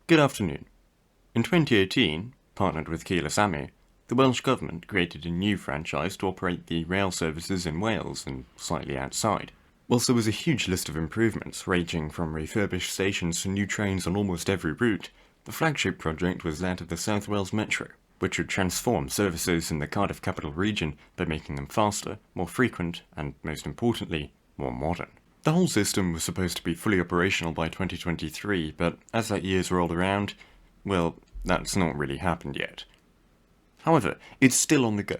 Good afternoon. In 2018, partnered with Keolis Amu, the Welsh Government created a new franchise to operate the rail services in Wales and slightly outside. Whilst there was a huge list of improvements ranging from refurbished stations to new trains on almost every route, the flagship project was that of the South Wales Metro, which would transform services in the Cardiff capital region by making them faster, more frequent, and most importantly, more modern. The whole system was supposed to be fully operational by 2023, but as that year's rolled around, well, that's not really happened yet. However, it's still on the go.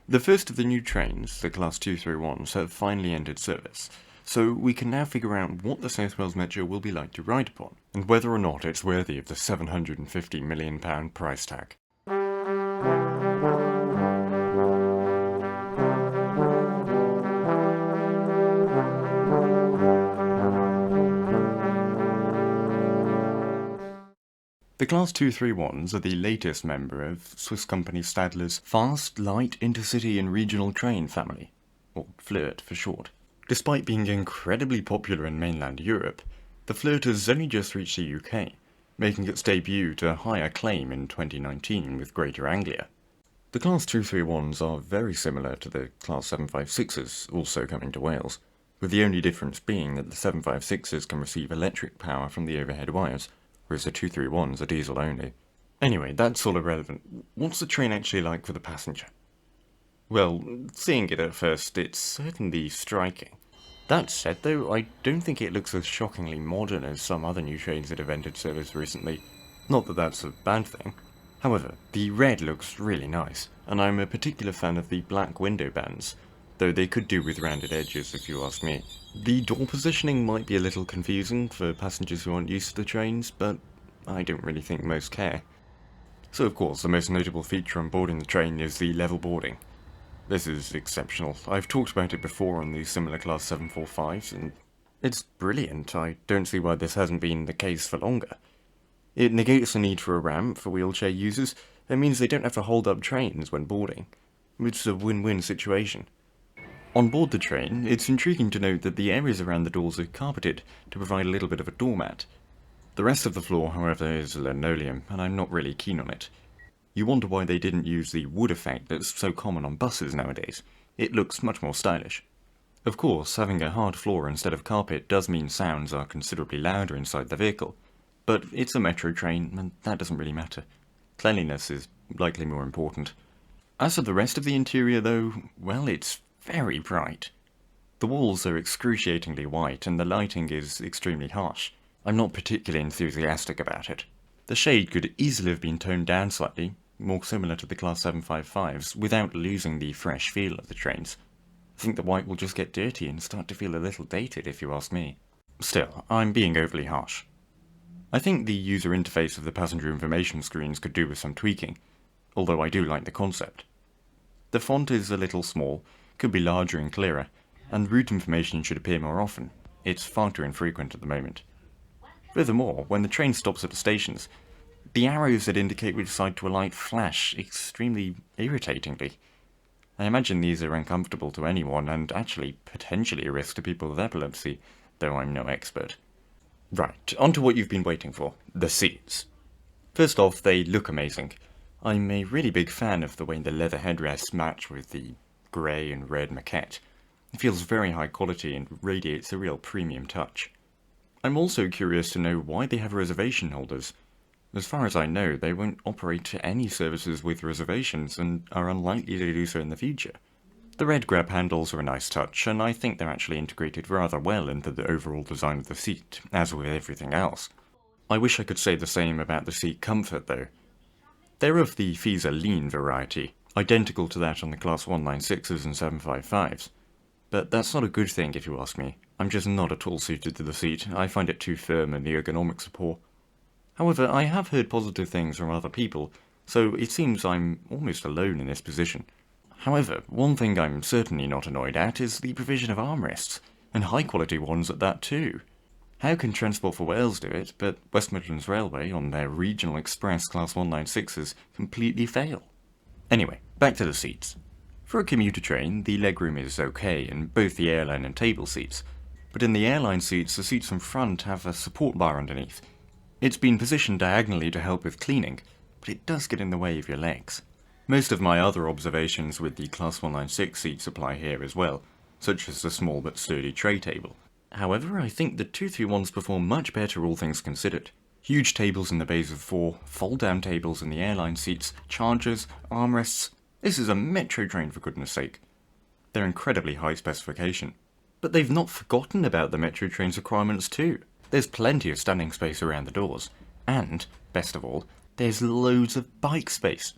The first of the new trains, the Class 231s, have finally entered service, so we can now figure out what the South Wales Metro will be like to ride upon, and whether or not it's worthy of the £750 million price tag. The Class 231s are the latest member of Swiss company Stadler's Fast, Light, Intercity and Regional Train family, or FLIRT for short. Despite being incredibly popular in mainland Europe, the FLIRT has only just reached the UK, making its debut to high acclaim in 2019 with Greater Anglia. The Class 231s are very similar to the Class 756s, also coming to Wales, with the only difference being that the 756s can receive electric power from the overhead wires, whereas the 231s are diesel only. Anyway, that's all irrelevant. What's the train actually like for the passenger? Well, seeing it at first, it's certainly striking. That said though, I don't think it looks as shockingly modern as some other new trains that have entered service recently. Not that that's a bad thing. However, the red looks really nice, and I'm a particular fan of the black window bands, though they could do with rounded edges if you ask me. The door positioning might be a little confusing for passengers who aren't used to the trains, but I don't really think most care. So of course, the most notable feature on boarding the train is the level boarding. This is exceptional. I've talked about it before on the similar Class 745s, and it's brilliant. I don't see why this hasn't been the case for longer. It negates the need for a ramp for wheelchair users, and means they don't have to hold up trains when boarding. It's a win-win situation. On board the train, it's intriguing to note that the areas around the doors are carpeted to provide a little bit of a doormat. The rest of the floor, however, is linoleum, and I'm not really keen on it. You wonder why they didn't use the wood effect that's so common on buses nowadays. It looks much more stylish. Of course, having a hard floor instead of carpet does mean sounds are considerably louder inside the vehicle, but it's a metro train, and that doesn't really matter. Cleanliness is likely more important. As for the rest of the interior though, well, it's very bright. The walls are excruciatingly white and the lighting is extremely harsh. I'm not particularly enthusiastic about it. The shade could easily have been toned down slightly, more similar to the Class 755s, without losing the fresh feel of the trains. I think the white will just get dirty and start to feel a little dated if you ask me. Still, I'm being overly harsh. I think the user interface of the passenger information screens could do with some tweaking, although I do like the concept. The font is a little small, could be larger and clearer, and route information should appear more often. It's far too infrequent at the moment. Furthermore, when the train stops at the stations, the arrows that indicate which side to alight flash extremely irritatingly. I imagine these are uncomfortable to anyone and actually potentially a risk to people with epilepsy, though I'm no expert. Right, on to what you've been waiting for, the seats. First off, they look amazing. I'm a really big fan of the way the leather headrests match with the grey and red maquette. It feels very high quality and radiates a real premium touch. I'm also curious to know why they have reservation holders. As far as I know, they won't operate any services with reservations and are unlikely to do so in the future. The red grab handles are a nice touch, and I think they're actually integrated rather well into the overall design of the seat, as with everything else. I wish I could say the same about the seat comfort though. They're of the Fisa lean variety, identical to that on the Class 196s and 755s. But that's not a good thing if you ask me. I'm just not at all suited to the seat. I find it too firm and the ergonomics are poor. However, I have heard positive things from other people, so it seems I'm almost alone in this position. However, one thing I'm certainly not annoyed at is the provision of armrests, and high quality ones at that too. How can Transport for Wales do it, but West Midlands Railway on their Regional Express Class 196s completely fail? Anyway, back to the seats. For a commuter train, the legroom is okay in both the airline and table seats, but in the airline seats, the seats in front have a support bar underneath. It's been positioned diagonally to help with cleaning, but it does get in the way of your legs. Most of my other observations with the Class 196 seats apply here as well, such as the small but sturdy tray table. However, I think the 231s perform much better all things considered. Huge tables in the bays of 4, fold-down tables in the airline seats, chargers, armrests. This is a metro train for goodness sake. They're incredibly high specification. But they've not forgotten about the metro train's requirements too. There's plenty of standing space around the doors. And, best of all, there's loads of bike space.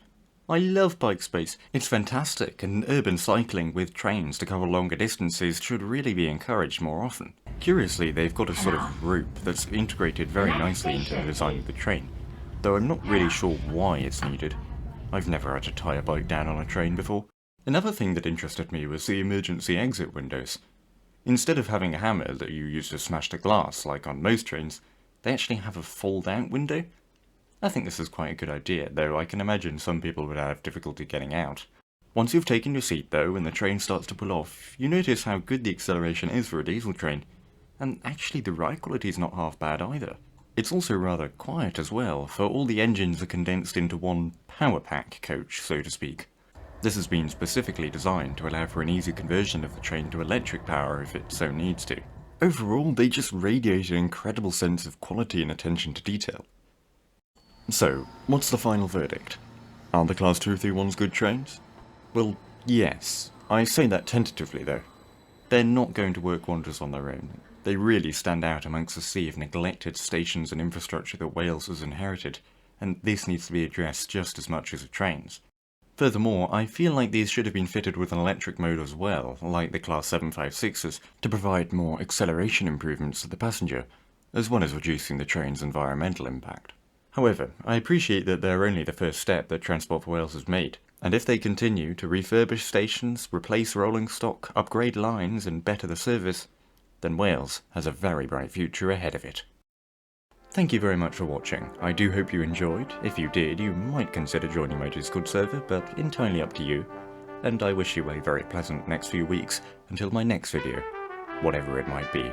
I love bike space. It's fantastic, and urban cycling with trains to cover longer distances should really be encouraged more often. Curiously, they've got a sort of rope that's integrated very nicely into the design of the train, though I'm not really sure why it's needed. I've never had to tie a bike down on a train before. Another thing that interested me was the emergency exit windows. Instead of having a hammer that you use to smash the glass like on most trains, they actually have a fold-out window. I think this is quite a good idea, though I can imagine some people would have difficulty getting out. Once you've taken your seat though and the train starts to pull off, you notice how good the acceleration is for a diesel train. And actually the ride quality is not half bad either. It's also rather quiet as well, for all the engines are condensed into one power pack coach, so to speak. This has been specifically designed to allow for an easy conversion of the train to electric power if it so needs to. Overall, they just radiate an incredible sense of quality and attention to detail. So, what's the final verdict? Are the Class 231s good trains? Well, yes. I say that tentatively though. They're not going to work wonders on their own. They really stand out amongst a sea of neglected stations and infrastructure that Wales has inherited, and this needs to be addressed just as much as the trains. Furthermore, I feel like these should have been fitted with an electric mode as well, like the Class 756s, to provide more acceleration improvements to the passenger, as well as reducing the train's environmental impact. However, I appreciate that they're only the first step that Transport for Wales has made, and if they continue to refurbish stations, replace rolling stock, upgrade lines and better the service, then Wales has a very bright future ahead of it. Thank you very much for watching. I do hope you enjoyed. If you did, you might consider joining my Discord server, but entirely up to you. And I wish you a very pleasant next few weeks until my next video, whatever it might be.